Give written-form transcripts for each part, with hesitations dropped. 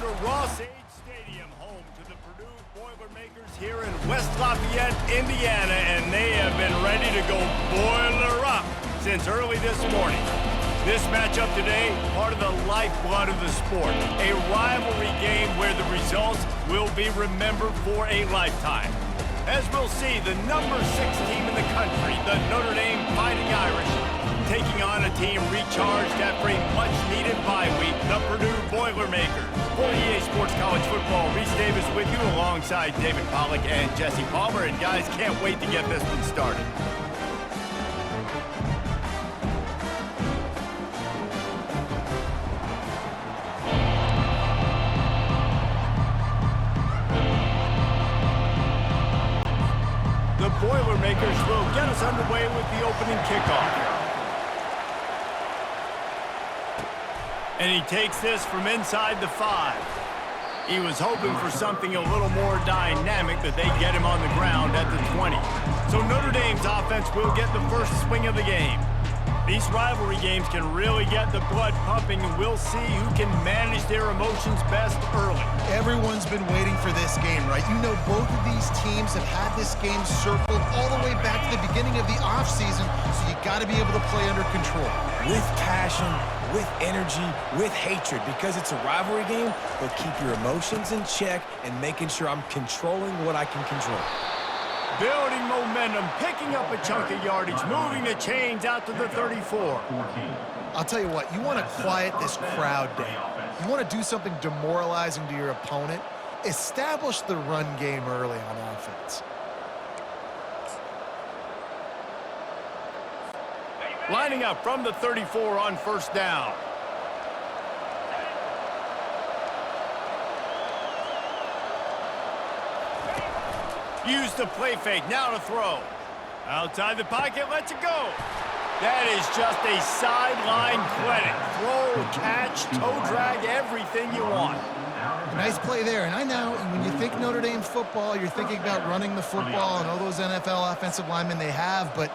to Ross-Age Stadium, home to the Purdue Boilermakers here in West Lafayette, Indiana, and they have been ready to go boiler up since early this morning. This matchup today, part of the lifeblood of the sport, a rivalry game where the results will be remembered for a lifetime. As we'll see, the number 6 team in the country, the Notre Dame Fighting Irish, taking on a team recharged after a much-needed bye week, the Purdue Boilermakers. For EA Sports College Football, Reese Davis with you alongside David Pollack and Jesse Palmer. And guys, can't wait to get this one started. The Boilermakers will get us underway with the opening kickoff. And he takes this from inside the 5. He was hoping for something a little more dynamic, but they get him on the ground at the 20. So Notre Dame's offense will get the first swing of the game. These rivalry games can really get the blood pumping, and we'll see who can manage their emotions best early. Everyone's been waiting for this game, right? You know, both of these teams have had this game circled all the way back to the beginning of the offseason, so you got to be able to play under control. With passion, with energy, with hatred, because it's a rivalry game, but keep your emotions in check and making sure I'm controlling what I can control. Building momentum, picking up a chunk of yardage, moving the chains out to the 34. I'll tell you what, you want to quiet this crowd down. You want to do something demoralizing to your opponent. Establish the run game early on offense. Lining up from the 34 on first down. Use the play fake, now to throw. Outside the pocket, lets it go. That is just a sideline clinic. Throw, catch, toe drag, everything you want. Nice play there. And I know when you think Notre Dame football, you're thinking about running the football and all those NFL offensive linemen they have, but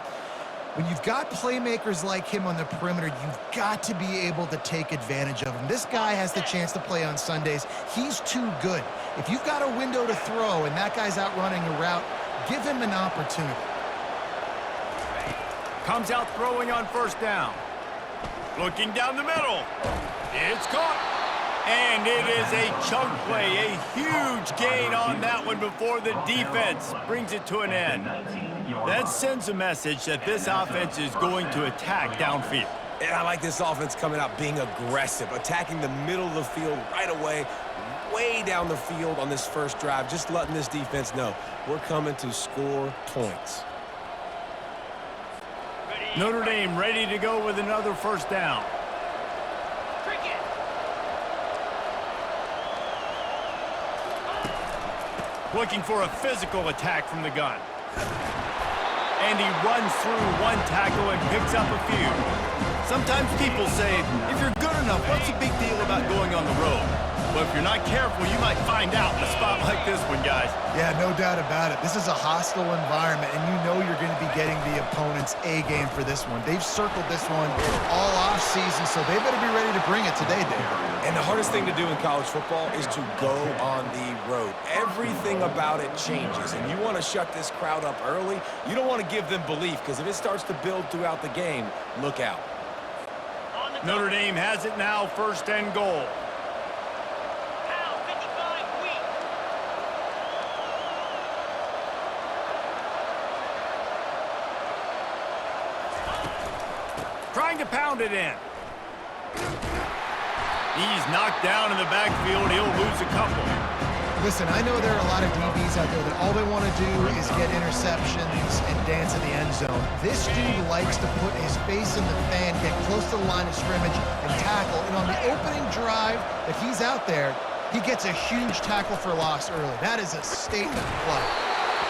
when you've got playmakers like him on the perimeter, you've got to be able to take advantage of him. This guy has the chance to play on Sundays. He's too good. If you've got a window to throw and that guy's out running a route, give him an opportunity. Comes out throwing on first down. Looking down the middle. It's caught. And it is a chunk play, a huge gain on that one before the defense brings it to an end. That sends a message that this offense is going to attack downfield. And I like this offense coming out being aggressive, attacking the middle of the field right away, way down the field on this first drive, just letting this defense know we're coming to score points. Notre Dame ready to go with another first down. Looking for a physical attack from the gun. And he runs through one tackle and picks up a few. Sometimes people say, if you're good enough, what's the big deal about going on the road? But if you're not careful, you might find out in a spot like this one, guys. Yeah, no doubt about it. This is a hostile environment, and you know you're going to be getting the opponent's A game for this one. They've circled this one all offseason, so they better be ready to bring it today, Dave. And the hardest thing to do in college football is to go on the road. Everything about it changes, and you want to shut this crowd up early. You don't want to give them belief, because if it starts to build throughout the game, look out. Notre Dame has it now, first and goal. Trying to pound it in. He's knocked down in the backfield. He'll lose a couple. Listen, I know there are a lot of DBs out there that all they want to do is get interceptions and dance in the end zone. This dude likes to put his face in the fan, get close to the line of scrimmage, and tackle. And on the opening drive that he's out there, he gets a huge tackle for loss early. That is a statement play.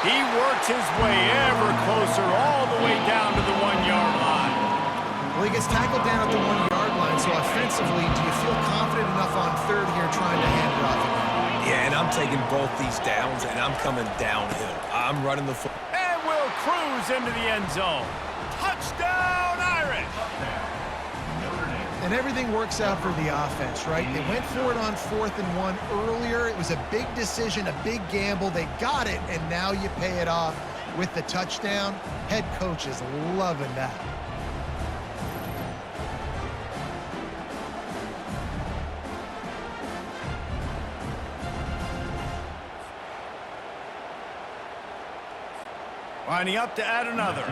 He works his way ever closer all the way down to the 1-yard line. Well, he gets tackled down at the 1-yard line, so offensively, do you feel confident enough on third here trying to hand it off again? Yeah, and I'm taking both these downs, and I'm coming downhill. I'm running the foot. And will cruise into the end zone. Touchdown, Irish! and everything works out for the offense, right? They went for it on 4th and 1 earlier. It was a big decision, a big gamble. They got it, and now you pay it off with the touchdown. Head coach is loving that. Lining up to add another.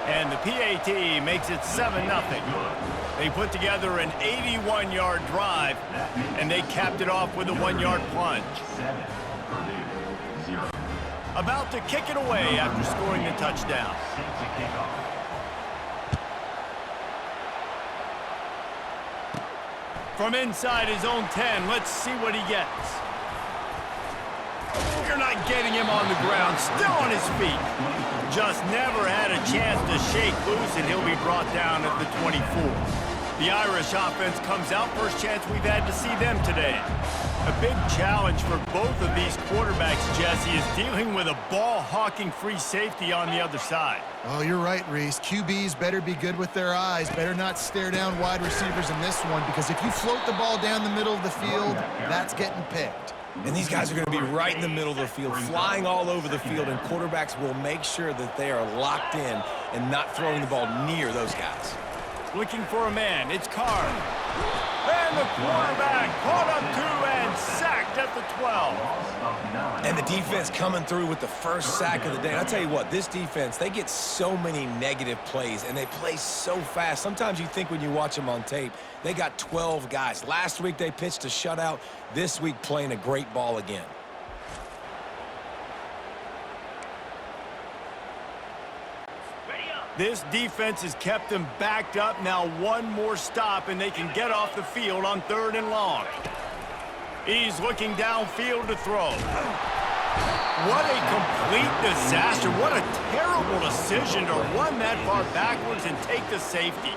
And the PAT makes it 7-0. They put together an 81-yard drive, and they capped it off with a 1-yard plunge. About to kick it away after scoring the touchdown. From inside his own 10, let's see what he gets. You're not getting him on the ground, still on his feet. Just never had a chance to shake loose, and he'll be brought down at the 24. The Irish offense comes out, first chance we've had to see them today. A big challenge for both of these quarterbacks, Jesse, is dealing with a ball-hawking free safety on the other side. Oh, you're right, Reese. QBs better be good with their eyes, better not stare down wide receivers in this one, because if you float the ball down the middle of the field, that's getting picked. And these guys are going to be right in the middle of the field, flying all over the field, and quarterbacks will make sure that they are locked in and not throwing the ball near those guys. Looking for a man, it's Carr. And the quarterback caught up to and sacked at the 12. And the defense coming through with the first sack of the day. And I'll tell you what, this defense, they get so many negative plays, and they play so fast. Sometimes you think when you watch them on tape, they got 12 guys. Last week they pitched a shutout. This week playing a great ball again. This defense has kept them backed up. Now one more stop, and they can get off the field on 3rd and long. He's looking downfield to throw. What a complete disaster. What a terrible decision to run that far backwards and take the safety.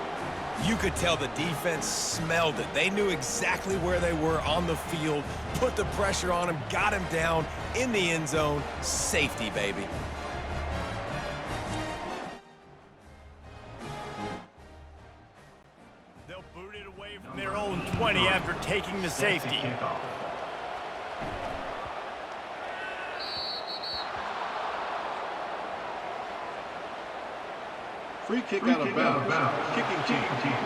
You could tell the defense smelled it. They knew exactly where they were on the field, put the pressure on him, got him down in the end zone. Safety, baby. They'll boot it away from their own 20 after taking the safety. Free kick out of bounds. Kicking team.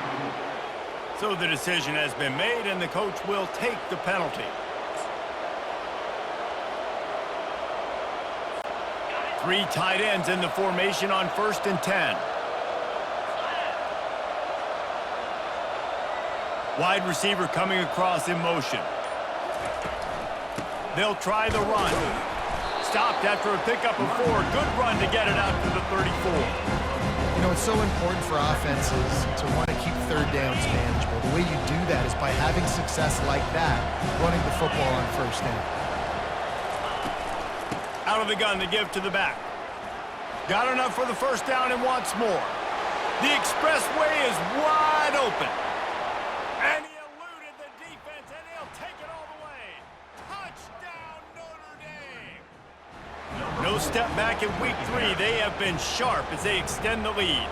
So the decision has been made, and the coach will take the penalty. Three tight ends in the formation on 1st and 10. Wide receiver coming across in motion. They'll try the run. Stopped after a pickup of 4. Good run to get it out to the 34. You know, it's so important for offenses to want to keep 3rd downs manageable. The way you do that is by having success like that, running the football on 1st down. Out of the gun to give to the back. Got enough for the 1st down and wants more. The expressway is wide open. And he eluded the defense, and he'll take it all the way. Touchdown, Notre Dame. No step back in week 3. They have been sharp as they extend the lead.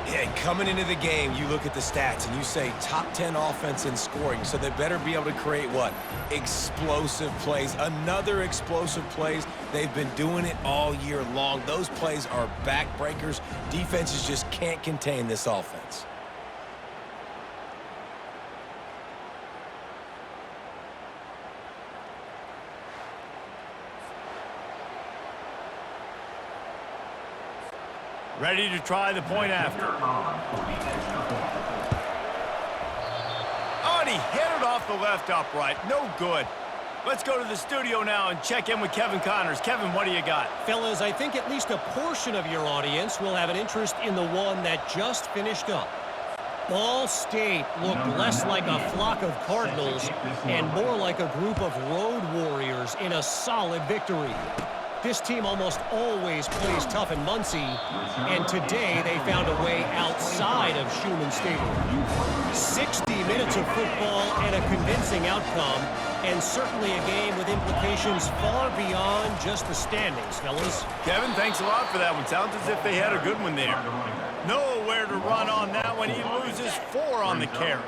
Yeah, coming into the game, you look at the stats and you say top 10 offense in scoring, so they better be able to create what? Explosive plays. Another explosive plays. They've been doing it all year long. Those plays are backbreakers. Defenses just can't contain this offense. Ready to try the point after. Oh, and he hit it off the left upright. No good. Let's go to the studio now and check in with Kevin Connors. Kevin, what do you got? Fellas, I think at least a portion of your audience will have an interest in the one that just finished up. Ball State looked less like a flock of Cardinals and more like a group of road warriors in a solid victory. This team almost always plays tough in Muncie, and today they found a way outside of Schumann Stadium. 60 minutes of football and a convincing outcome, and certainly a game with implications far beyond just the standings, fellas. Kevin, thanks a lot for that one. Sounds as if they had a good one there. Nowhere to run on that one. He loses 4 on the carry.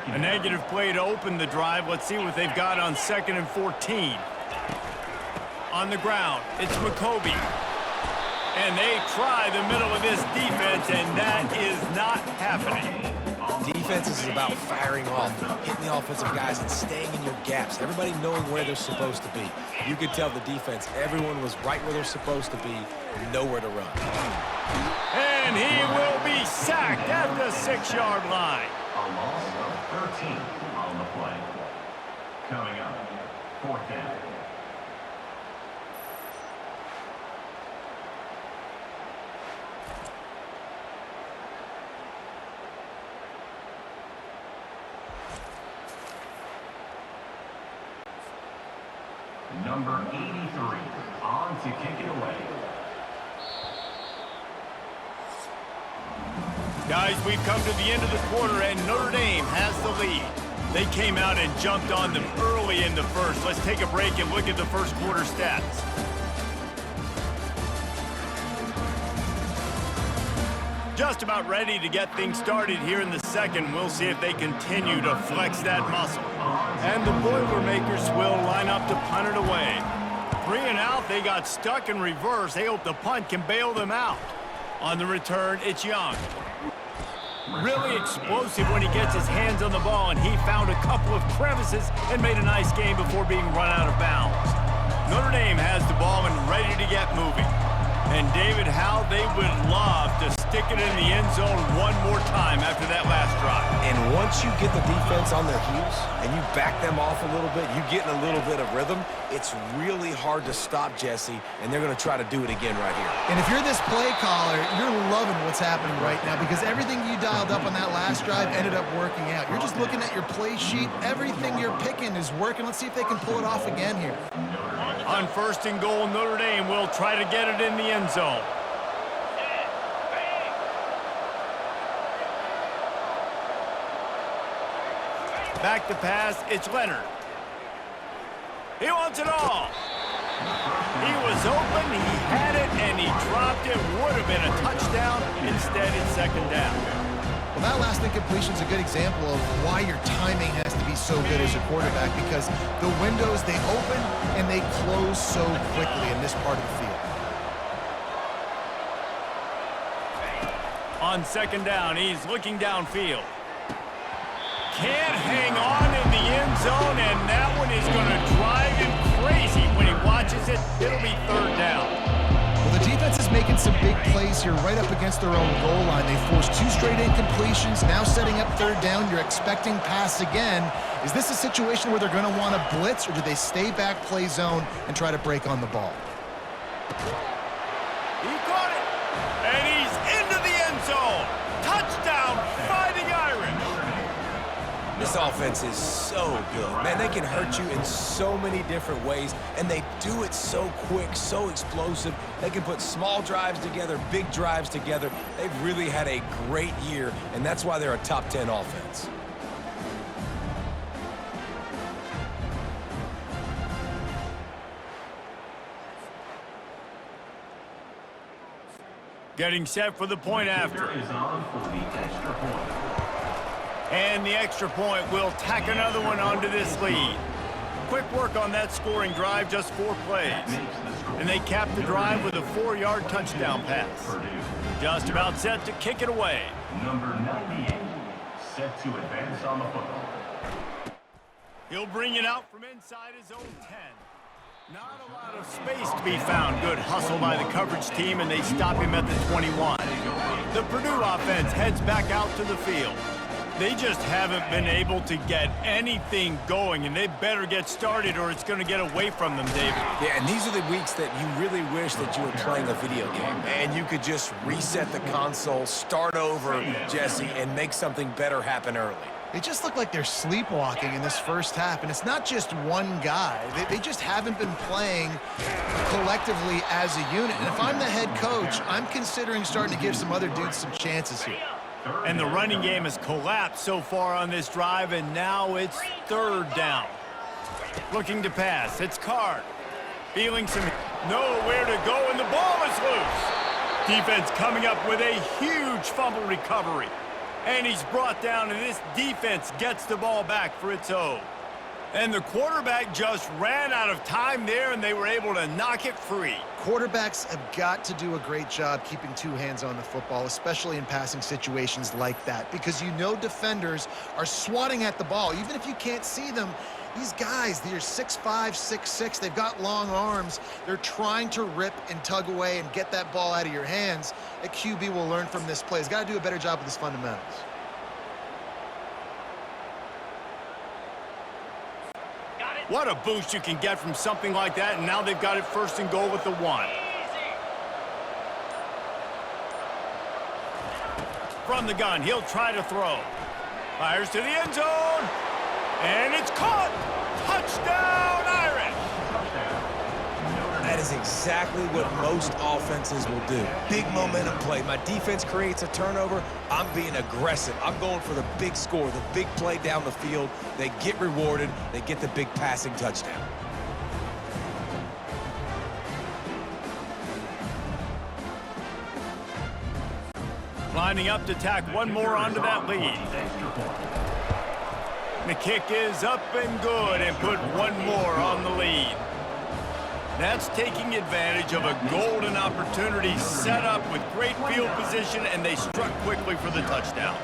A negative play to open the drive. Let's see what they've got on 2nd and 14. On the ground, it's McCoby. And they try the middle of this defense, and that is not happening. Defense is about firing off, hitting the offensive guys, and staying in your gaps. Everybody knowing where they're supposed to be. You could tell the defense, everyone was right where they're supposed to be, nowhere to run. And he will be sacked at the 6-yard line. A loss of 13 on the play. Coming up, 4th down. Number 83 on to kick it away. Guys, we've come to the end of the quarter, and Notre Dame has the lead. They came out and jumped on them early in the first. Let's take a break and look at the first quarter stats. Just about ready to get things started here in the second. We'll see if they continue to flex that muscle. And the Boilermakers will line up to punt it away. 3 and out, they got stuck in reverse. They hope the punt can bail them out. On the return, it's Young. Really explosive when he gets his hands on the ball, and he found a couple of crevices and made a nice game before being run out of bounds. Notre Dame has the ball and ready to get moving. And David, how they would love to stick it in the end zone one more time after that last drive. And once you get the defense on their heels and you back them off a little bit, you get in a little bit of rhythm, it's really hard to stop Jesse, and they're going to try to do it again right here. And if you're this play caller, you're loving what's happening right now because everything you dialed up on that last drive ended up working out. You're just looking at your play sheet. Everything you're picking is working. Let's see if they can pull it off again here. On 1st and goal, Notre Dame will try to get it in the end zone. Back to pass, it's Leonard. He wants it all. He was open, he had it, and he dropped it. Would have been a touchdown. Instead, it's 2nd down. Well, that last incompletion is a good example of why your timing has to be so good as a quarterback because the windows, they open and they close so quickly in this part of the field. On 2nd down, he's looking downfield. Can't hang on in the end zone, and that one is going to drive him crazy when he watches it. It'll be 3rd down. Well, the defense is making some big plays here right up against their own goal line. They forced 2 straight incompletions, now setting up 3rd down. You're expecting pass again. Is this a situation where they're going to want to blitz, or do they stay back, play zone, and try to break on the ball? He caught it, and he's into the end zone. Touchdown, Fighting Irish. This offense is so good. Man, they can hurt you in so many different ways, and they do it so quick, so explosive. They can put small drives together, big drives together. They've really had a great year, and that's why they're a top 10 offense. Getting set for the point after. Is on for the extra point. And the extra point will tack another one onto this lead. Quick work on that scoring drive, just 4 plays. And they cap the drive with a 4-yard touchdown pass. Just about set to kick it away. Number 98, set to advance on the football. He'll bring it out from inside his own 10. Not a lot of space to be found. Good hustle by the coverage team, and they stop him at the 21. The Purdue offense heads back out to the field. They just haven't been able to get anything going, and they better get started or it's going to get away from them, David. Yeah, and these are the weeks that you really wish that you were playing a video game and you could just reset the console, start over, Jesse, and make something better happen early. They just look like they're sleepwalking in this first half, and it's not just one guy. They just haven't been playing collectively as a unit. And if I'm the head coach, I'm considering starting to give some other dudes some chances here. And the running game has collapsed so far on this drive, and now it's 3rd down. Looking to pass, it's Card. Feeling some nowhere to go, and the ball is loose. Defense coming up with a huge fumble recovery. And he's brought down, and this defense gets the ball back for its own. And the quarterback just ran out of time there, and they were able to knock it free. Quarterbacks have got to do a great job keeping two hands on the football, especially in passing situations like that, because you know defenders are swatting at the ball. Even if you can't see them, these guys, they're 6'5", 6'6", they've got long arms. They're trying to rip and tug away and get that ball out of your hands. A QB will learn from this play. He's got to do a better job with his fundamentals. What a boost you can get from something like that, and now they've got it 1st and goal with the 1. From the gun, he'll try to throw. Fires to the end zone, and it's caught! Touchdown, Irish! That is exactly what most offenses will do. Big momentum play. My defense creates a turnover. I'm being aggressive. I'm going for the big score, the big play down the field. They get rewarded. They get the big passing touchdown. Lining up to tack one more onto that lead. The kick is up and good, and put one more on the lead. That's taking advantage of a golden opportunity set up with great field position, and they struck quickly for the touchdown.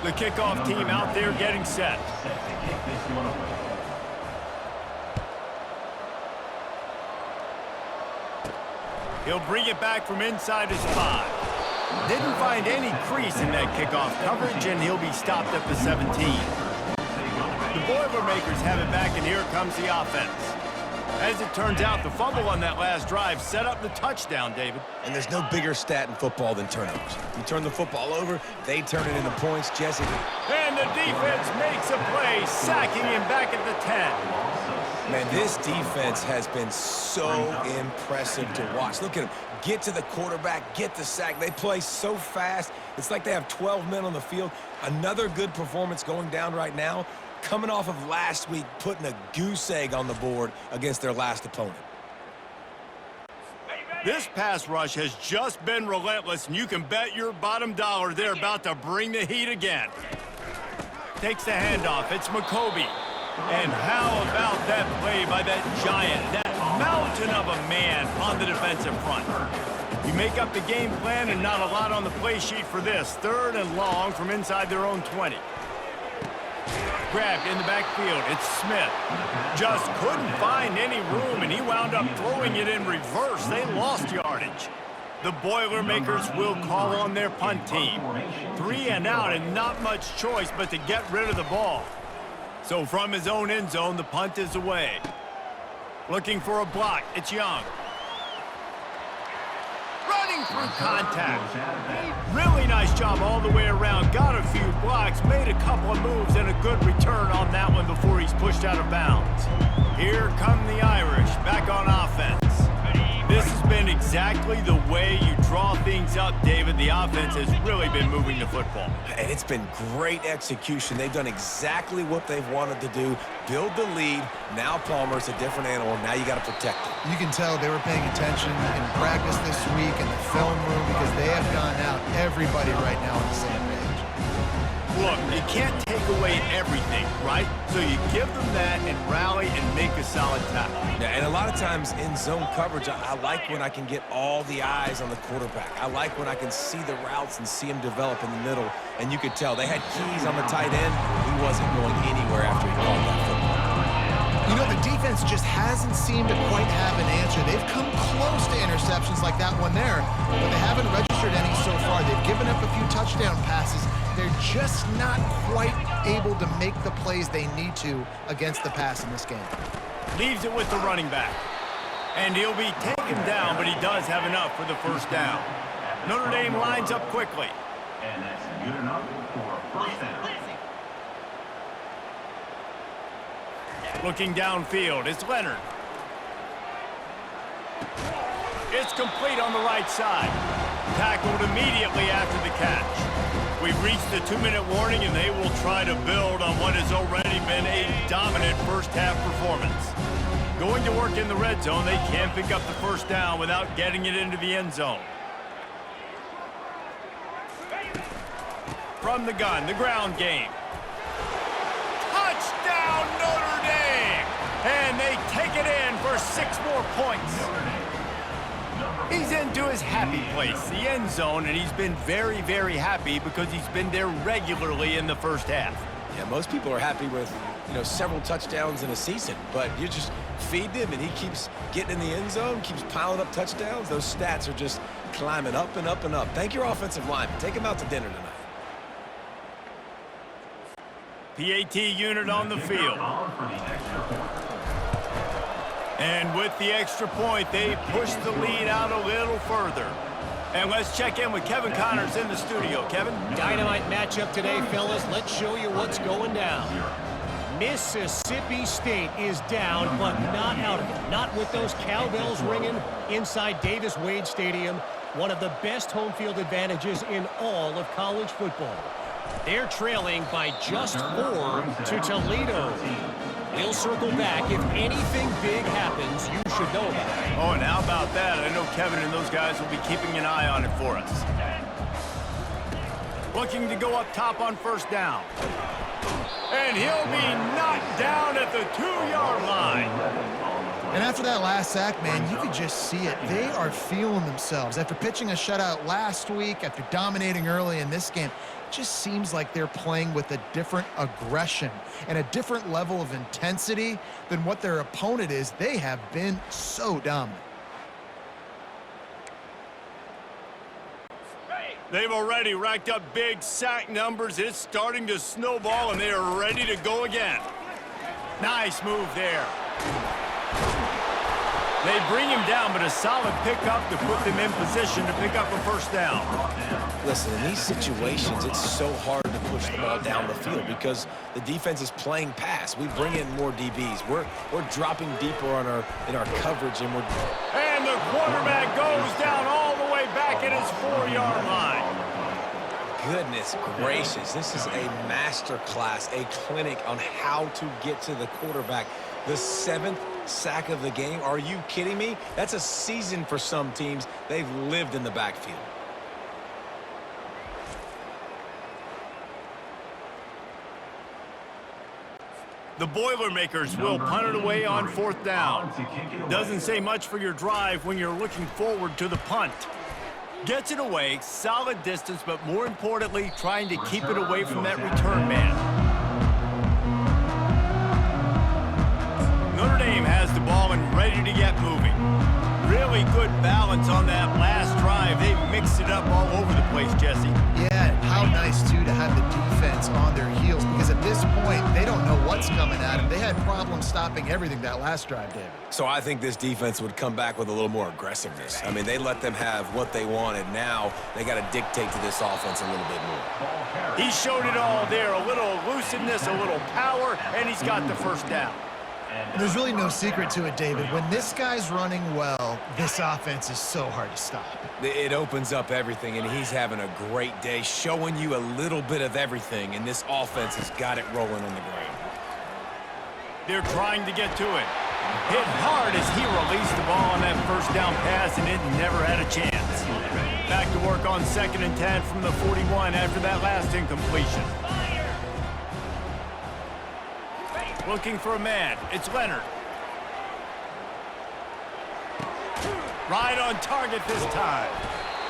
The kickoff team out there getting set. He'll bring it back from inside his 5. Didn't find any crease in that kickoff coverage, and he'll be stopped at the 17. The Boilermakers have it back, and here comes the offense. As it turns out, the fumble on that last drive set up the touchdown, David. And there's no bigger stat in football than turnovers. You turn the football over, they turn it into points. Jesse. And the defense makes a play, sacking him back at the 10. Man, this defense has been so impressive to watch. Look at them. Get to the quarterback, get the sack. They play so fast. It's like they have 12 men on the field. Another good performance going down right now. Coming off of last week, putting a goose egg on the board against their last opponent. This pass rush has just been relentless, and you can bet your bottom dollar they're about to bring the heat again. Takes the handoff. It's McCoby. And how about that play by that giant, that mountain of a man on the defensive front? You make up the game plan, and not a lot on the play sheet for this. 3rd and long from inside their own 20. Grabbed in the backfield. It's Smith. Just couldn't find any room, and he wound up throwing it in reverse. They lost yardage. The Boilermakers will call on their punt team. 3 and out, and not much choice but to get rid of the ball. So from his own end zone, the punt is away. Looking for a block. It's Young. Running through contact. Really nice job all the way around. Got a few blocks, made a couple of moves, and a good return on that one before he's pushed out of bounds. Here come the Irish, back on offense. This has been exactly the way you draw things up, David. The offense has really been moving the football. And it's been great execution. They've done exactly what they've wanted to do. Build the lead. Now Palmer's a different animal. Now you got to protect him. You can tell they were paying attention in practice this week in the film room, because they have gone out everybody right now on the same page. Look, you can't take away everything, right? So you give them that and rally and make a solid tackle. Yeah, and a lot of times in zone coverage, I like when I can get all the eyes on the quarterback. I like when I can see the routes and see him develop in the middle. And you could tell they had keys on the tight end. He wasn't going anywhere after he caught that football. You know, the defense just hasn't seemed to quite have an answer. They've come close to interceptions like that one there, but they haven't registered any so far. They've given up a few touchdown passes. They're just not quite able to make the plays they need to against the pass in this game. Leaves it with the running back. And he'll be taken down, but he does have enough for the 1st down. Notre Dame lines up quickly. And that's good enough for a 1st down. Looking downfield, it's Leonard. It's complete on the right side. Tackled immediately after the catch. We've reached the 2-minute warning, and they will try to build on what has already been a dominant first-half performance. Going to work in the red zone, they can't pick up the 1st down without getting it into the end zone. from the gun, the ground game. Touchdown, Notre Dame! And they take it in for 6 more points. He's into his happy place, the end zone, and he's been very, very happy because he's been there regularly in the first half. Yeah, most people are happy with, several touchdowns in a season, but you just feed him and he keeps getting in the end zone, keeps piling up touchdowns. Those stats are just climbing up and up and up. Thank your offensive lineman. Take him out to dinner tonight. PAT unit on the field. And with the extra point, they push the lead out a little further. And let's check in with Kevin Connors in the studio. Kevin? Dynamite matchup today, fellas. Let's show you what's going down. Mississippi State is down, but not out of it. Not with those cowbells ringing inside Davis-Wade Stadium, one of the best home field advantages in all of college football. They're trailing by just 4 to Toledo. We'll circle back. If anything big happens, you should know about it. Oh, and how about that? I know Kevin and those guys will be keeping an eye on it for us. Looking to go up top on first down. And he'll be knocked down at the 2-yard line. And after that last sack, man, you could just see it. They are feeling themselves. After pitching a shutout last week, after dominating early in this game, it just seems like they're playing with a different aggression and a different level of intensity than what their opponent is. They have been so dominant. They've already racked up big sack numbers. It's starting to snowball, and they are ready to go again. Nice move there. They bring him down, but a solid pickup to put them in position to pick up a first down. Listen, in these situations, it's so hard to push the ball down the field because the defense is playing pass. We bring in more DBs. We're dropping deeper in our coverage, and the quarterback goes down all the way back at his 4-yard line. Goodness gracious, this is a master class, a clinic on how to get to the quarterback. The 7th sack of the game. Are you kidding me? That's a season for some teams. They've lived in the backfield. The Boilermakers will punt it away on 4th down. Doesn't say much for your drive when you're looking forward to the punt. Gets it away, solid distance, but more importantly, trying to keep it away from that return man. Notre Dame has the ball and ready to get moving. Really good balance on that last drive. They mixed it up all over the place, Jesse. Yeah, how nice, too, to have the defense on their heels because at this point, they don't know what's coming at them. They had problems stopping everything that last drive, David. So I think this defense would come back with a little more aggressiveness. I mean, they let them have what they wanted. Now they got to dictate to this offense a little bit more. He showed it all there. A little elusiveness, a little power, and he's got the first down. And there's really no secret to it, David. When this guy's running well, this offense is so hard to stop. It opens up everything, and he's having a great day, showing you a little bit of everything, and this offense has got it rolling on the ground. They're trying to get to it. Hit hard as he released the ball on that first down pass, and it never had a chance. Back to work on 2nd and 10 from the 41 after that last incompletion. Looking for a man. It's Leonard. Right on target this time.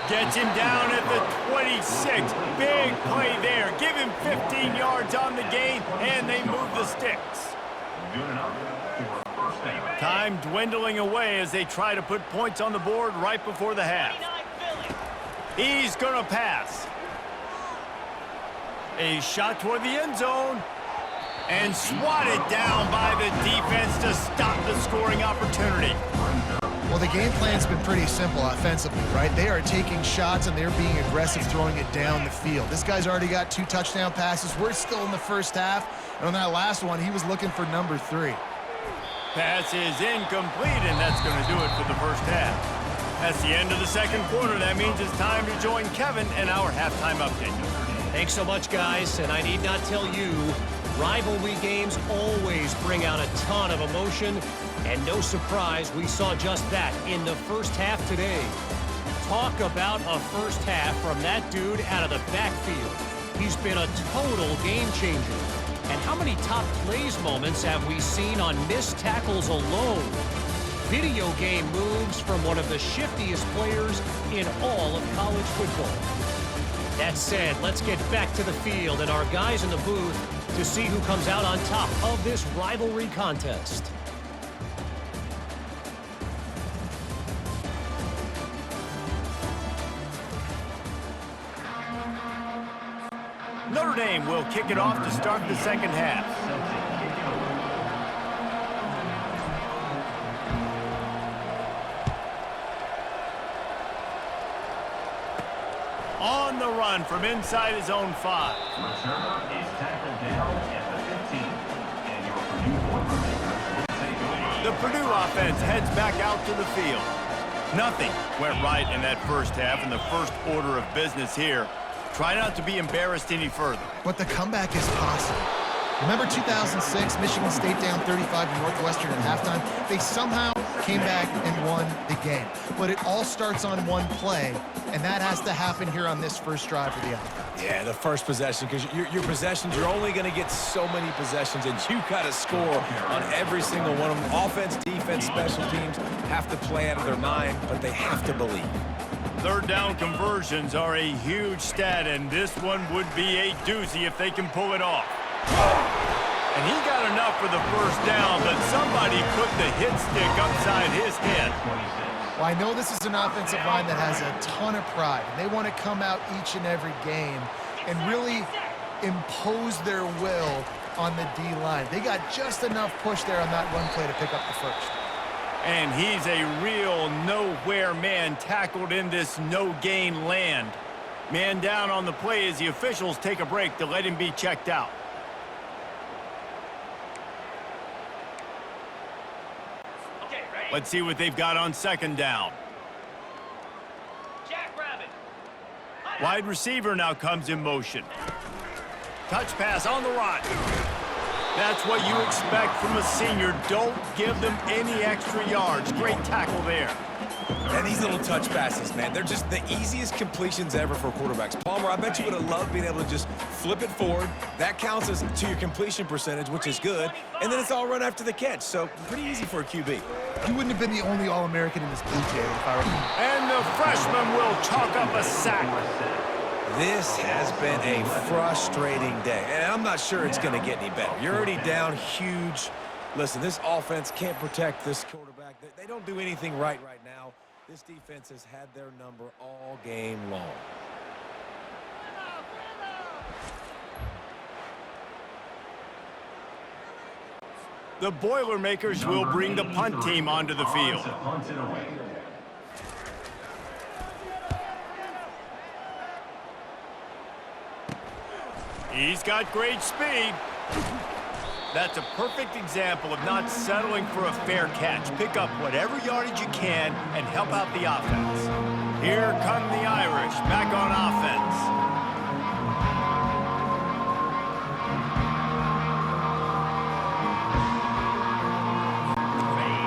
Gets him down at the 26. Big play there. Give him 15 yards on the gain, and they move the sticks. Time dwindling away as they try to put points on the board right before the half. He's going to pass. A shot toward the end zone. And swatted down by the defense to stop the scoring opportunity. Well, the game plan's been pretty simple offensively, right? They are taking shots and they're being aggressive, throwing it down the field. This guy's already got 2 touchdown passes. We're still in the first half. And on that last one, he was looking for number 3. Pass is incomplete, and that's going to do it for the first half. That's the end of the second quarter. That means it's time to join Kevin and our halftime update. Thanks so much, guys, and I need not tell you, rivalry games always bring out a ton of emotion, and no surprise, we saw just that in the first half today. Talk about a first half from that dude out of the backfield. he's been a total game changer. And how many top plays moments have we seen on missed tackles alone? Video game moves from one of the shiftiest players in all of college football. That said, let's get back to the field and our guys in the booth to see who comes out on top of this rivalry contest. Notre Dame will kick it off to start the second half. On the run from inside his own 5. Returner is tackled down at the 15. And your Purdue Boilermakers will take over. The Purdue offense heads back out to the field. Nothing went right in that first half, and the first order of business here. Try not to be embarrassed any further. But the comeback is possible. Remember 2006, Michigan State down 35 to Northwestern at halftime? They somehow came back and won the game. But it all starts on one play, and that has to happen here on this first drive for the offense. Yeah, the first possession, because your possessions, you're only going to get so many possessions, and you got to score on every single one of them. Offense, defense, special teams have to play out of their mind, but they have to believe. Third down conversions are a huge stat, and this one would be a doozy if they can pull it off. And he got enough for the first down, but somebody put the hit stick upside his head. Well, I know this is an offensive line that has a ton of pride. They want to come out each and every game and really impose their will on the D-line. They got just enough push there on that run play to pick up the first. And he's a real nowhere man tackled in this no-gain land. Man down on the play as the officials take a break to let him be checked out. Let's see what they've got on second down. Wide receiver now comes in motion. Touch pass on the run. That's what you expect from a senior. Don't give them any extra yards. Great tackle there. And these little touch passes, man, they're just the easiest completions ever for quarterbacks. Palmer, I bet you would have loved being able to just flip it forward. That counts as to your completion percentage, which is good. And then it's all run after the catch, so pretty easy for a QB. You wouldn't have been the only All-American in this blue game if I were. And the freshman will chalk up a sack. This has been a frustrating day, and I'm not sure it's going to get any better. You're already down huge. Listen, this offense can't protect this quarterback. They don't do anything right now. This defense has had their number all game long. The Boilermakers will bring the punt team onto the field. He's got great speed. That's a perfect example of not settling for a fair catch. Pick up whatever yardage you can and help out the offense. Here come the Irish back on offense.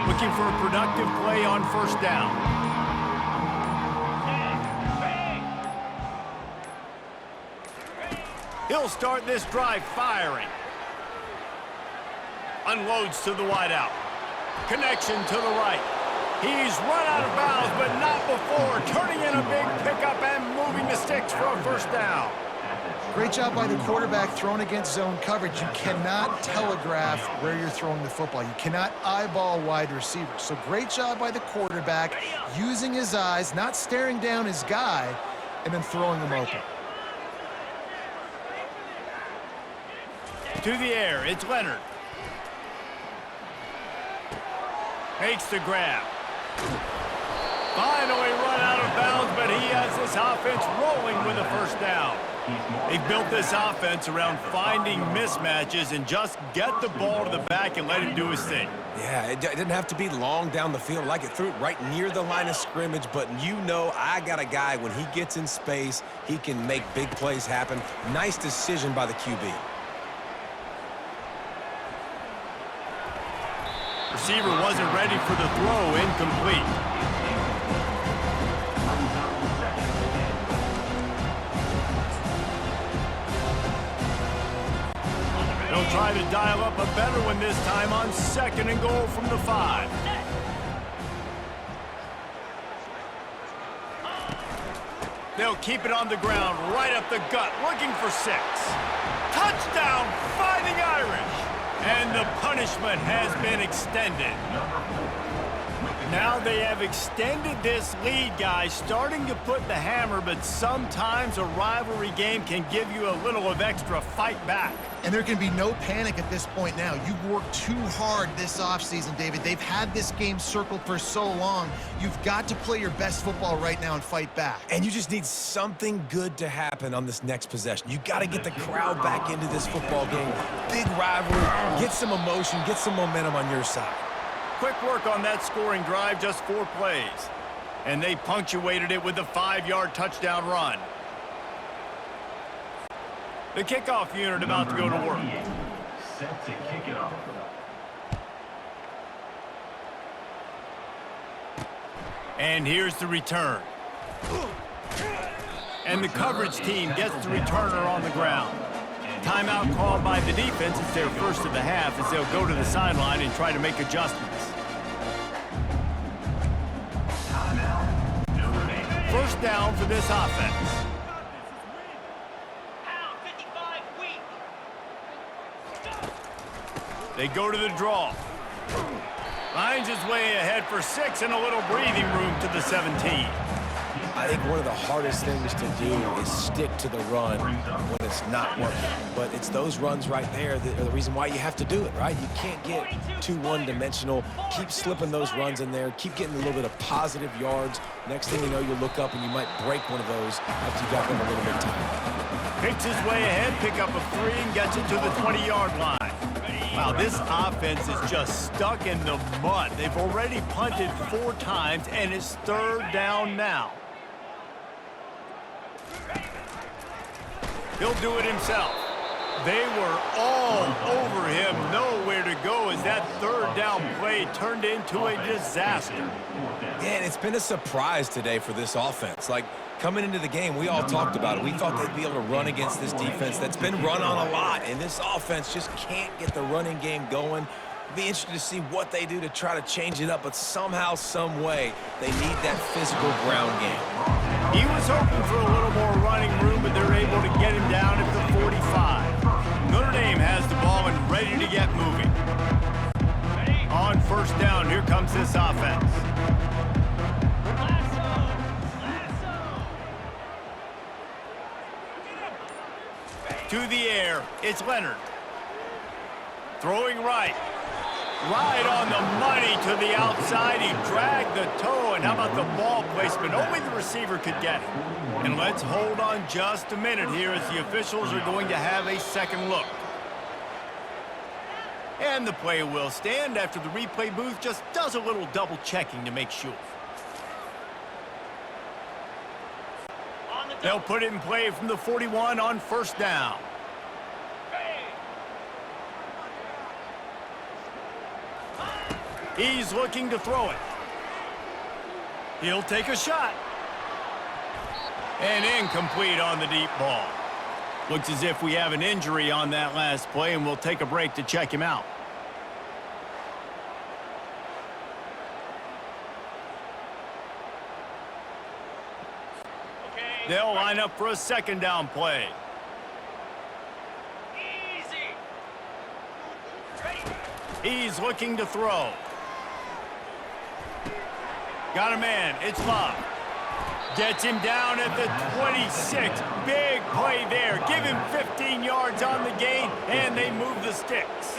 Looking for a productive play on first down. He'll start this drive firing. Unloads to the wideout. Connection to the right. He's run out of bounds, but not before turning in a big pickup and moving the sticks for a first down. Great job by the quarterback throwing against zone coverage. You cannot telegraph where you're throwing the football. You cannot eyeball wide receivers. So great job by the quarterback using his eyes, not staring down his guy, and then throwing him open. To the air, it's Leonard. Makes the grab. Finally run out of bounds, but he has this offense rolling with a first down. They've built this offense around finding mismatches and just get the ball to the back and let him do his thing. Yeah, it didn't have to be long down the field. Like it threw it right near the line of scrimmage, but you know I got a guy, when he gets in space, he can make big plays happen. Nice decision by the QB. Receiver wasn't ready for the throw, incomplete. They'll try to dial up a better one this time on 2nd and goal from the 5. They'll keep it on the ground, right up the gut, looking for 6. Touchdown, Fighting Irish! And the punishment has been extended. Now they have extended this lead, guys, starting to put the hammer, but sometimes a rivalry game can give you a little of extra fight back. And there can be no panic at this point now. You've worked too hard this offseason, David. They've had this game circled for so long. You've got to play your best football right now and fight back. And you just need something good to happen on this next possession. You got to get the crowd back into this football game. Big rivalry, get some emotion, get some momentum on your side. Quick work on that scoring drive, just 4 plays. And they punctuated it with a 5-yard touchdown run. The kickoff unit about to go to work. Set to kick it off. And here's the return. And the coverage team gets the returner on the ground. Timeout called by the defense. It's their first of the half as they'll go to the sideline and try to make adjustments. First down for this offense. They go to the draw. Finds his way ahead for 6 and a little breathing room to the 17. I think one of the hardest things to do is stick to the run when it's not working. But it's those runs right there that are the reason why you have to do it, right? You can't get too one-dimensional. Keep slipping those runs in there. Keep getting a little bit of positive yards. Next thing you know, you look up and you might break one of those after you got them a little bit tired. Picks his way ahead, pick up a 3, and gets it to the 20-yard line. Wow, this offense is just stuck in the mud. They've already punted 4 times, and it's 3rd down now. He'll do it himself. They were all over him, nowhere to go as that 3rd down play turned into a disaster. Yeah, and it's been a surprise today for this offense. Like, coming into the game, we all talked about it. We thought they'd be able to run against this defense that's been run on a lot, and this offense just can't get the running game going. Be interested to see what they do to try to change it up, but somehow, some way, they need that physical ground game. He was hoping for a little more running room, but they're able to get him down at the 45. Notre Dame has the ball and ready to get moving. On first down, here comes this offense. To the air, it's Leonard. Throwing right. Right on the money to the outside. He dragged the toe, and how about the ball placement? Only the receiver could get it. And let's hold on just a minute here as the officials are going to have a second look. And the play will stand after the replay booth just does a little double checking to make sure. They'll put it in play from the 41 on first down. He's looking to throw it. He'll take a shot. And incomplete on the deep ball. Looks as if we have an injury on that last play, and we'll take a break to check him out. They'll line up for a second down play. He's looking to throw. Got a man. It's Love. Gets him down at the 26. Big play there. Give him 15 yards on the gain, and they move the sticks.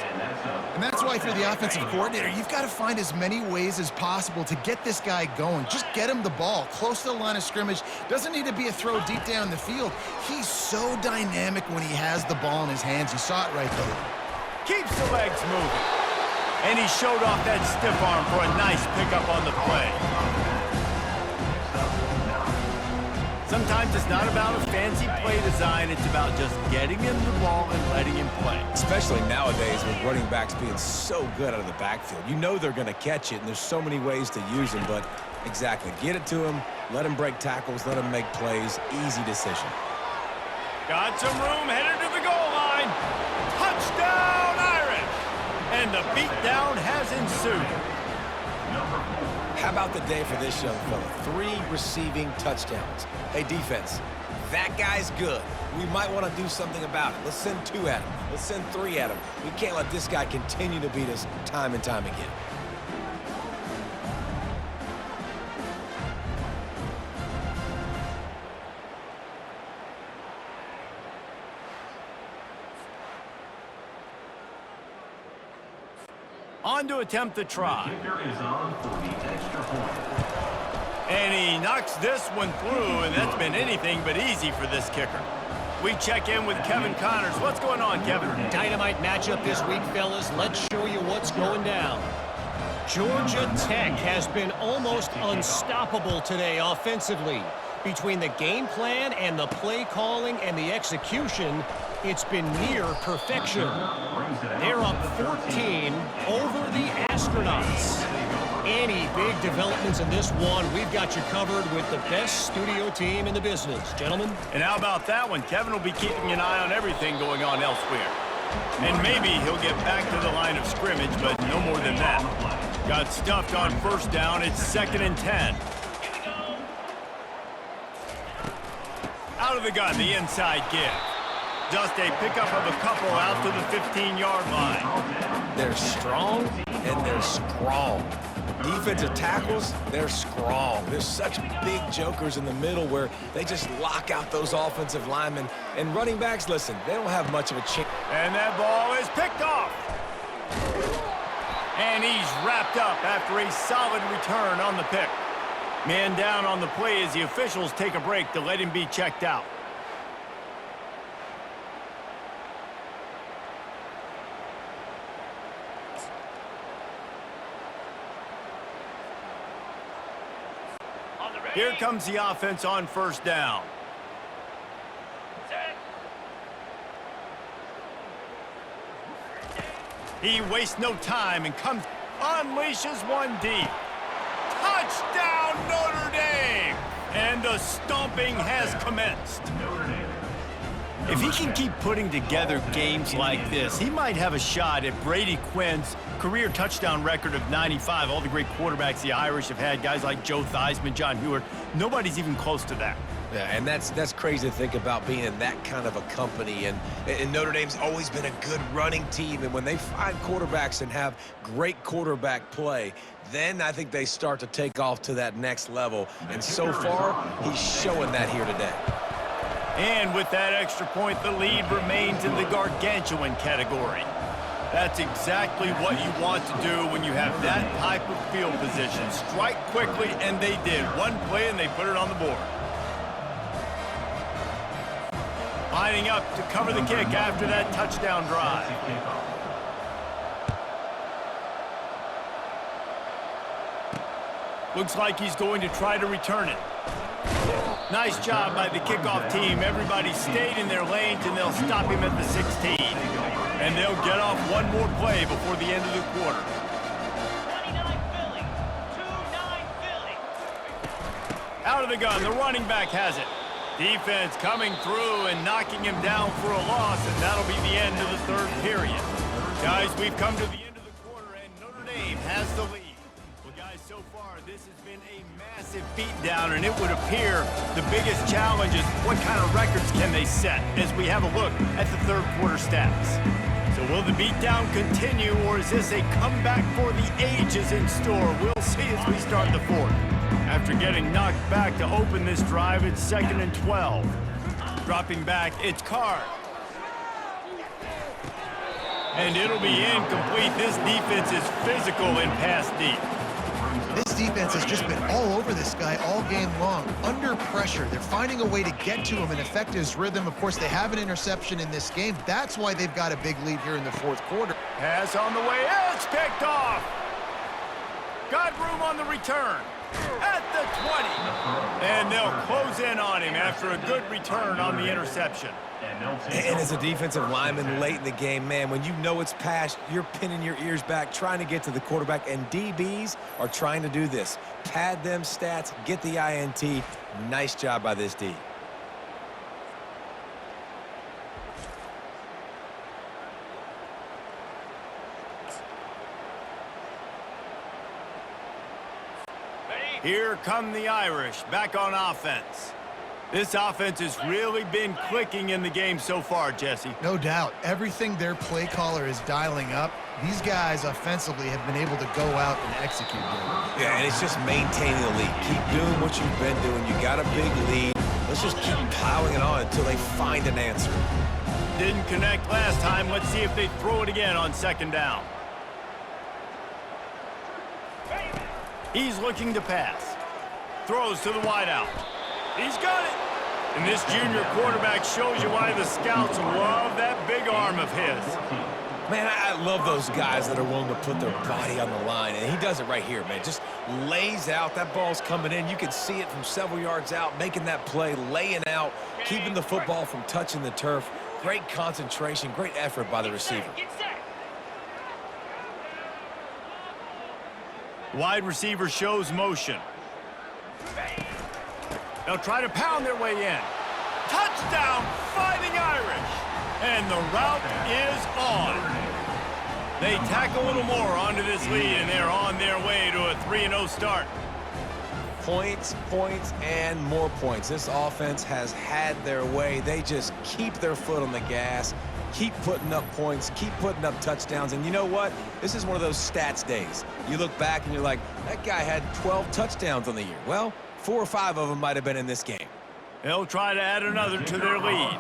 And that's why, if you're the offensive coordinator, you've got to find as many ways as possible to get this guy going. Just get him the ball close to the line of scrimmage. Doesn't need to be a throw deep down the field. He's so dynamic when he has the ball in his hands. You saw it right there. Keeps the legs moving. And he showed off that stiff arm for a nice pickup on the play. Sometimes it's not about a fancy play design. It's about just getting him the ball and letting him play. Especially nowadays with running backs being so good out of the backfield. You know they're going to catch it, and there's so many ways to use them. But exactly, get it to him, let him break tackles, let him make plays. Easy decision. Got some room, headed to the goal line. Touchdown! And the beatdown has ensued. How about the day for this young fella? 3 receiving touchdowns. Hey, defense, that guy's good. We might want to do something about it. Let's send 2 at him. Let's send 3 at him. We can't let this guy continue to beat us time and time again. On to attempt the try. Kicker is on for the extra point. And he knocks this one through, and that's been anything but easy for this kicker. We check in with Kevin Connors. What's going on, Kevin? Dynamite matchup this week, fellas. Let's show you what's going down. Georgia Tech has been almost unstoppable today offensively. Between the game plan and the play calling and the execution, it's been near perfection. They're up 14 over the Astronauts. Any big developments in this one, we've got you covered with the best studio team in the business. Gentlemen? And how about that one? Kevin will be keeping an eye on everything going on elsewhere. And maybe he'll get back to the line of scrimmage, but no more than that. Got stuffed on first down. It's 2nd and 10. Out of the gun, the inside give. Just a pickup of a couple out to the 15-yard line. They're strong and they're strong. Defensive tackles, they're strong. There's such big jokers in the middle where they just lock out those offensive linemen. And running backs, listen, they don't have much of a chance. And that ball is picked off. And he's wrapped up after a solid return on the pick. Man down on the play as the officials take a break to let him be checked out. Here comes the offense on first down. He wastes no time and unleashes one deep. Touchdown, Notre Dame! And the stomping has commenced. If he can keep putting together games like this, he might have a shot at Brady Quinn's career touchdown record of 95. All the great quarterbacks the Irish have had, guys like Joe Theismann, John Hewart, nobody's even close to that. Yeah, and that's crazy to think about being in that kind of a company. And Notre Dame's always been a good running team. And when they find quarterbacks and have great quarterback play, then I think they start to take off to that next level. And so far, he's showing that here today. And with that extra point, the lead remains in the gargantuan category. That's exactly what you want to do when you have that type of field position. Strike quickly, and they did. One play, and they put it on the board. Lining up to cover the kick after that touchdown drive. Looks like he's going to try to return it. Nice job by the kickoff team. Everybody stayed in their lanes, and they'll stop him at the 16. And they'll get off one more play before the end of the quarter. 29 Philly. 2-9 Philly. Out of the gun, the running back has it. Defense coming through and knocking him down for a loss, and that'll be the end of the third period. Guys, we've come to the end of the quarter, and Notre Dame has the lead. Well, guys, so far, this has been a massive beatdown, and it would appear the biggest challenge is what kind of records can they set as we have a look at the third quarter stats. So will the beatdown continue, or is this a comeback for the ages in store? We'll see as we start the fourth. After getting knocked back to open this drive, it's 2nd and 12. Dropping back, it's Card. And it'll be incomplete. This defense is physical and pass deep. This defense has just been all over this guy all game long. Under pressure, they're finding a way to get to him and affect his rhythm. Of course, they have an interception in this game. That's why they've got a big lead here in the fourth quarter. Pass on the way. It's picked off. Got room on the return. At the 20. And they'll close in on him after a good return on the interception. And as a defensive lineman late in the game, man, when you know it's past, you're pinning your ears back, trying to get to the quarterback, and DBs are trying to do this. Pad them stats, get the INT. Nice job by this D. Here come the Irish back on offense. This offense has really been clicking in the game so far, Jesse. No doubt. Everything their play caller is dialing up, these guys offensively have been able to go out and execute. Yeah, and it's just maintaining the lead. Keep doing what you've been doing. You got a big lead. Let's just keep piling it on until they find an answer. Didn't connect last time. Let's see if they throw it again on second down. He's looking to pass. Throws to the wideout. He's got it. And this junior quarterback shows you why the scouts love that big arm of his. Man, I love those guys that are willing to put their body on the line, and he does it right here, man. Just lays out. That ball's coming in. You can see it from several yards out, making that play, laying out, keeping the football from touching the turf. Great concentration, great effort by the receiver. Wide receiver shows motion. They'll try to pound their way in. Touchdown, Fighting Irish. And the route is on. They tack a little more onto this lead, and they're on their way to a 3-0 start. Points, points, and more points. This offense has had their way. They just keep their foot on the gas, keep putting up points, keep putting up touchdowns. And you know what? This is one of those stats days. You look back and you're like, that guy had 12 touchdowns on the year. Well, 4 or 5 of them might have been in this game. They'll try to add another to their lead.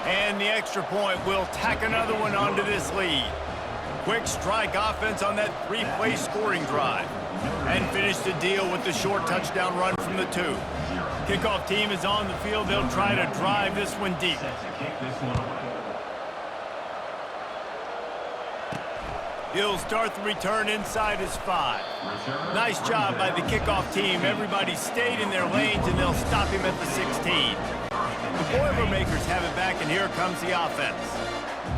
And the extra point will tack another one onto this lead. Quick strike offense on that 3-play scoring drive. And finish the deal with the short touchdown run from the 2. Kickoff team is on the field. They'll try to drive this one deep. He'll start the return inside his 5. Nice job by the kickoff team. Everybody stayed in their lanes, and they'll stop him at the 16. The Boilermakers have it back, and here comes the offense.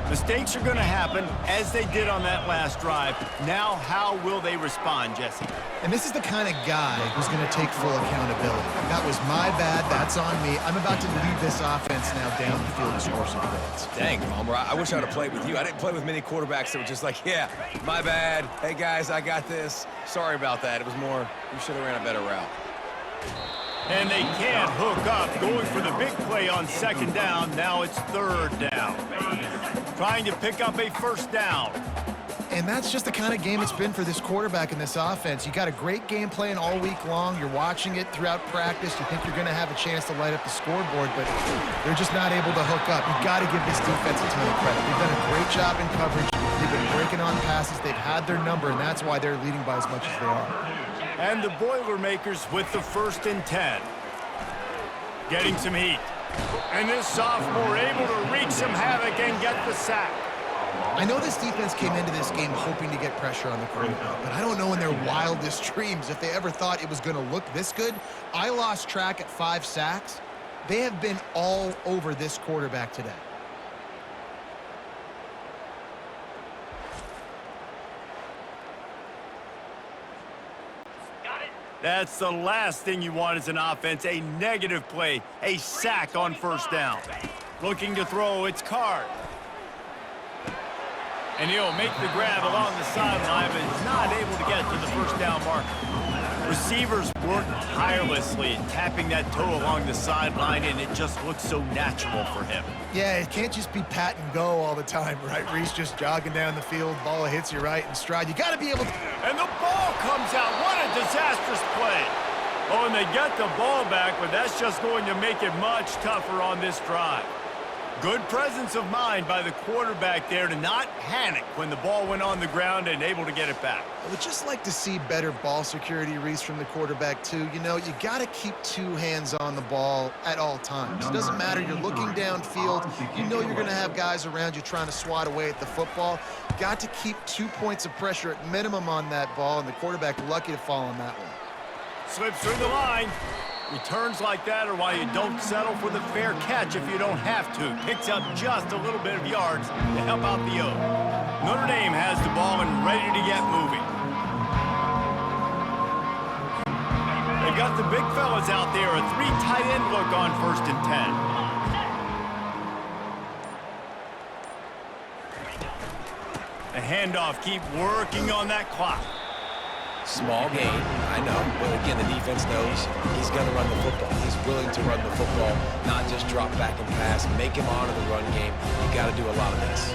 Mistakes are going to happen, as they did on that last drive. Now, how will they respond, Jesse? And this is the kind of guy who's going to take full accountability. That was my bad. That's on me. I'm about to lead this offense now down the field and score some points. Dang, Palmer, I wish I would have played with you. I didn't play with many quarterbacks that were just like, yeah, my bad. Hey, guys, I got this. Sorry about that. It was more, you should have ran a better route. And they can't hook up. Going for the big play on second down. Now it's third down. Trying to pick up a first down. And that's just the kind of game it's been for this quarterback in this offense. You got a great game plan all week long. You're watching it throughout practice. You think you're going to have a chance to light up the scoreboard, but they're just not able to hook up. You've got to give this defense a ton of credit. They've done a great job in coverage. They've been breaking on passes. They've had their number, and that's why they're leading by as much as they are. And the Boilermakers with the 1st and 10. Getting some heat. And this sophomore able to wreak some havoc and get the sack. I know this defense came into this game hoping to get pressure on the quarterback, but I don't know in their wildest dreams if they ever thought it was going to look this good. I lost track at 5 sacks. They have been all over this quarterback today. That's the last thing you want as an offense, a negative play, a sack on first down. Looking to throw, it's Card. And he'll make the grab along the sideline, but is not able to get to the first down marker. Receivers work tirelessly, tapping that toe along the sideline, and it just looks so natural for him. Yeah, it can't just be pat and go all the time, right? Reese just jogging down the field, ball hits you right in stride. You got to be able to... And the ball comes out. What a disastrous play. Oh, and they get the ball back, but that's just going to make it much tougher on this drive. Good presence of mind by the quarterback there to not panic when the ball went on the ground and able to get it back. I would just like to see better ball security, Reese, from the quarterback, too. You know, you got to keep 2 hands on the ball at all times. It doesn't matter. You're looking downfield. You know you're going to have guys around you trying to swat away at the football. Got to keep 2 points of pressure at minimum on that ball, and the quarterback lucky to fall on that one. Slips through the line. Returns like that are why you don't settle for the fair catch if you don't have to. Picks up just a little bit of yards to help out the O. Notre Dame has the ball and ready to get moving. They've got the big fellas out there. A 3 tight end look on 1st and 10. A handoff, keep working on that clock. Small gain, I know, but again, the defense knows he's going to run the football. He's willing to run the football, not just drop back and pass, make him honor the run game. You got to do a lot of this.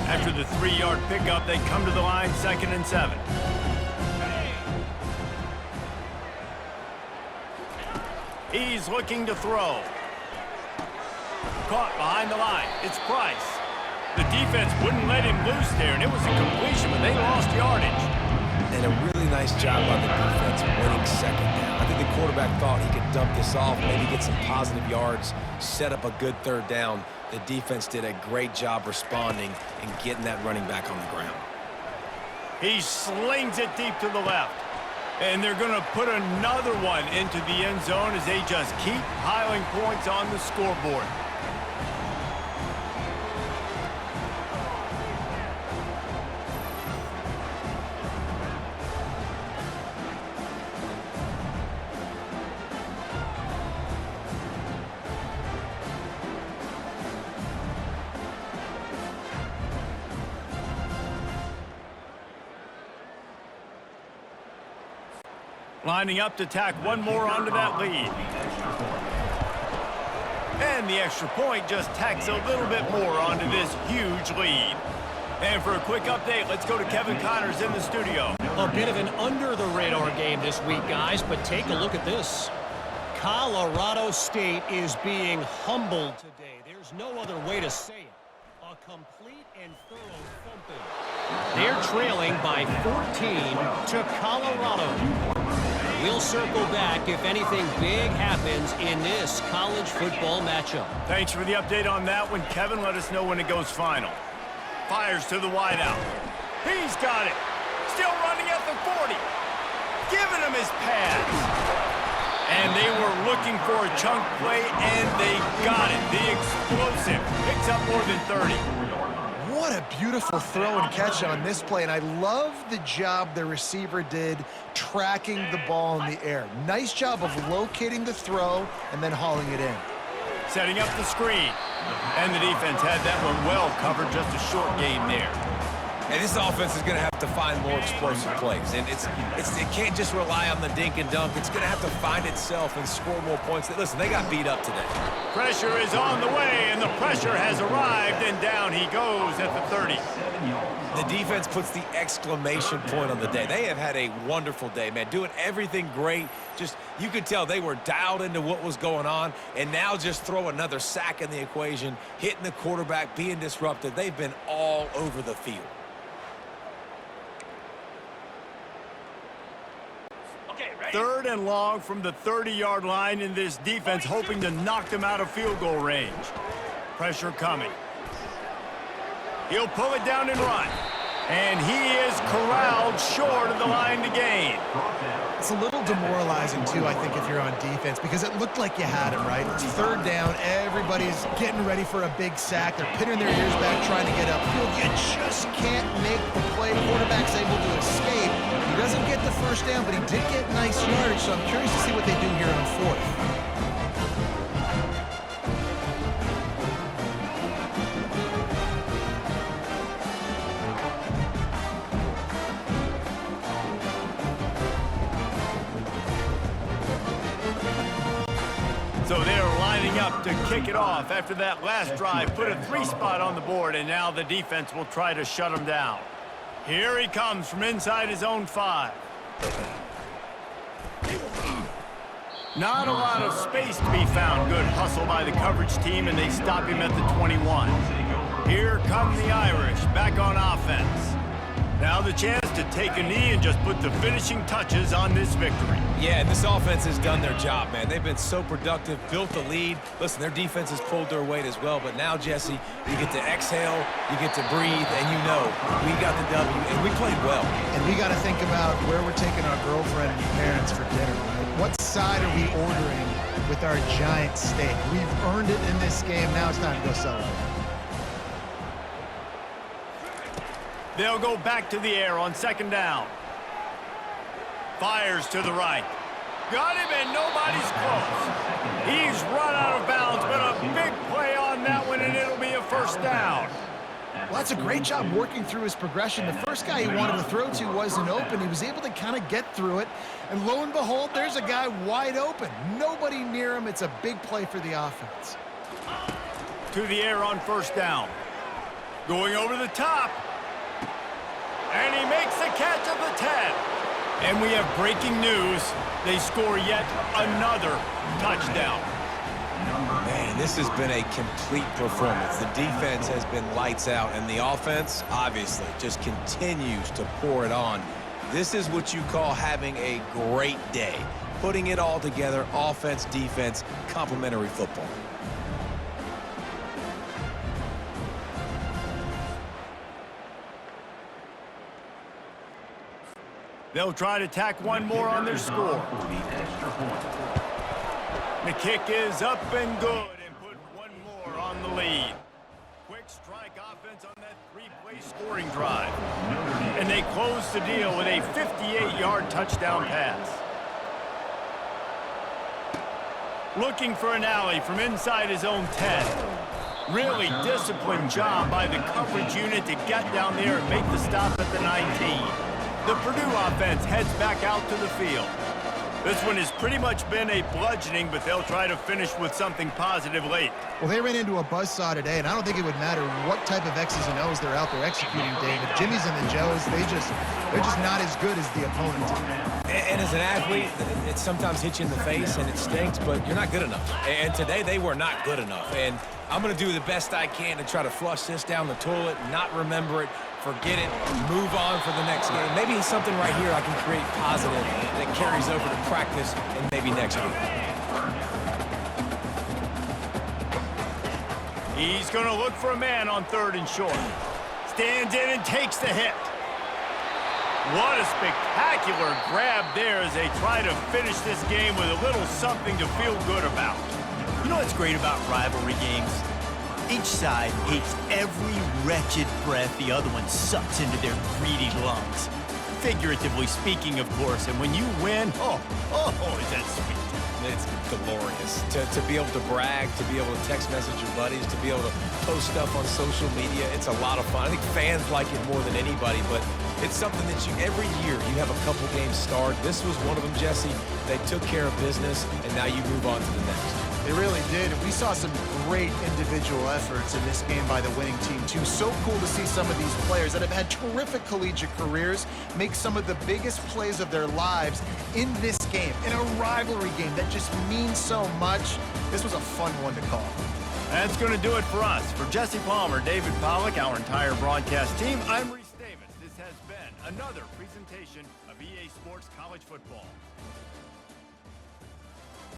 After the 3-yard pickup, they come to the line, 2nd and 7. He's looking to throw. Caught behind the line. It's Price. The defense wouldn't let him loose there, and it was a completion, but they lost yardage. And a really nice job by the defense winning 2nd down. I think the quarterback thought he could dump this off, maybe get some positive yards, set up a good 3rd down. The defense did a great job responding and getting that running back on the ground. He slings it deep to the left. And they're going to put another one into the end zone as they just keep piling points on the scoreboard. Lining up to tack one more onto that lead. And the extra point just tacks a little bit more onto this huge lead. And for a quick update, let's go to Kevin Connors in the studio. A bit of an under-the-radar game this week, guys, but take a look at this. Colorado State is being humbled today. There's no other way to say it. A complete and thorough thumping. They're trailing by 14 to Colorado. We'll circle back if anything big happens in this college football matchup. Thanks for the update on that one, Kevin. Let us know when it goes final. Fires to the wideout. He's got it. Still running at the 40. Giving him his pads. And they were looking for a chunk play, and they got it. The explosive picks up more than 30. What a beautiful throw and catch on this play, and I love the job the receiver did tracking the ball in the air. Nice job of locating the throw and then hauling it in. Setting up the screen, and the defense had that one well covered, just a short gain there. And this offense is going to have to find more explosive plays. And it can't just rely on the dink and dunk. It's going to have to find itself and score more points. Listen, they got beat up today. Pressure is on the way, and the pressure has arrived, and down he goes at the 30. The defense puts the exclamation point on the day. They have had a wonderful day, man, doing everything great. Just, you could tell they were dialed into what was going on, and now just throw another sack in the equation, hitting the quarterback, being disrupted. They've been all over the field. Third and long from the 30-yard line, in this defense hoping to knock them out of field goal range. Pressure coming. He'll pull it down and run. And he is corralled short of the line to gain. It's a little demoralizing, too, I think, if you're on defense, because it looked like you had him, right? It's 3rd down. Everybody's getting ready for a big sack. They're pinning their ears back, trying to get upfield. You just can't make the play. Quarterback's able to escape. He doesn't get the 1st down, but he did get nice yardage, so I'm curious to see what they do here on 4th. So they're lining up to kick it off after that last drive. Put a 3 spot on the board, and now the defense will try to shut him down. Here he comes from inside his own 5. Not a lot of space to be found. Good hustle by the coverage team, and they stop him at the 21. Here come the Irish back on offense. Now the chance to take a knee and just put the finishing touches on this victory. Yeah, this offense has done their job, man. They've been so productive, built the lead. Listen, their defense has pulled their weight as well. But now, Jesse, you get to exhale, you get to breathe, and you know we got the W, and we played well. And we got to think about where we're taking our girlfriend and parents for dinner, right? What side are we ordering with our giant steak? We've earned it in this game. Now it's time to go celebrate. They'll go back to the air on 2nd down. Fires to the right. Got him, and nobody's close. He's run out of bounds, but a big play on that one, and it'll be a 1st down. Well, that's a great job working through his progression. The first guy he wanted to throw to wasn't open. He was able to kind of get through it. And lo and behold, there's a guy wide open. Nobody near him. It's a big play for the offense. To the air on first down. Going over the top. And he makes the catch of the 10. And we have breaking news. They score yet another touchdown. Man, this has been a complete performance. The defense has been lights out, and the offense, obviously, just continues to pour it on. This is what you call having a great day. Putting it all together, offense, defense, complementary football. They'll try to tack one more on their score. The kick is up and good and put one more on the lead. Quick strike offense on that three-play scoring drive. And they close the deal with a 58-yard touchdown pass. Looking for an alley from inside his own 10. Really disciplined job by the coverage unit to get down there and make the stop at the 19. The Purdue offense heads back out to the field. This one has pretty much been a bludgeoning, but they'll try to finish with something positive late. Well, they ran into a buzzsaw today, and I don't think it would matter what type of X's and O's they're out there executing, David. Jimmy's and the Joes, they're just not as good as the opponent. And as an athlete, it sometimes hits you in the face and it stinks, but you're not good enough. And today they were not good enough. And I'm going to do the best I can to try to flush this down the toilet, not remember it, forget it, move on for the next game. Maybe something right here I can create positive that carries over to practice and maybe next week. He's going to look for a man on 3rd and short. Stands in and takes the hit. What a spectacular grab there as they try to finish this game with a little something to feel good about. You know what's great about rivalry games? Each side hates every wretched breath the other one sucks into their greedy lungs. Figuratively speaking, of course, and when you win, oh, is that sweet. It's glorious to be able to brag, to be able to text message your buddies, to be able to post stuff on social media. It's a lot of fun. I think fans like it more than anybody, but it's something that every year you have a couple games starred. This was one of them, Jesse. They took care of business, and now you move on to the next. They really did, and we saw some great individual efforts in this game by the winning team, too. So cool to see some of these players that have had terrific collegiate careers make some of the biggest plays of their lives in this game, in a rivalry game that just means so much. This was a fun one to call. That's going to do it for us. For Jesse Palmer, David Pollack, our entire broadcast team, I'm Reese Davis. This has been another presentation of EA Sports College Football.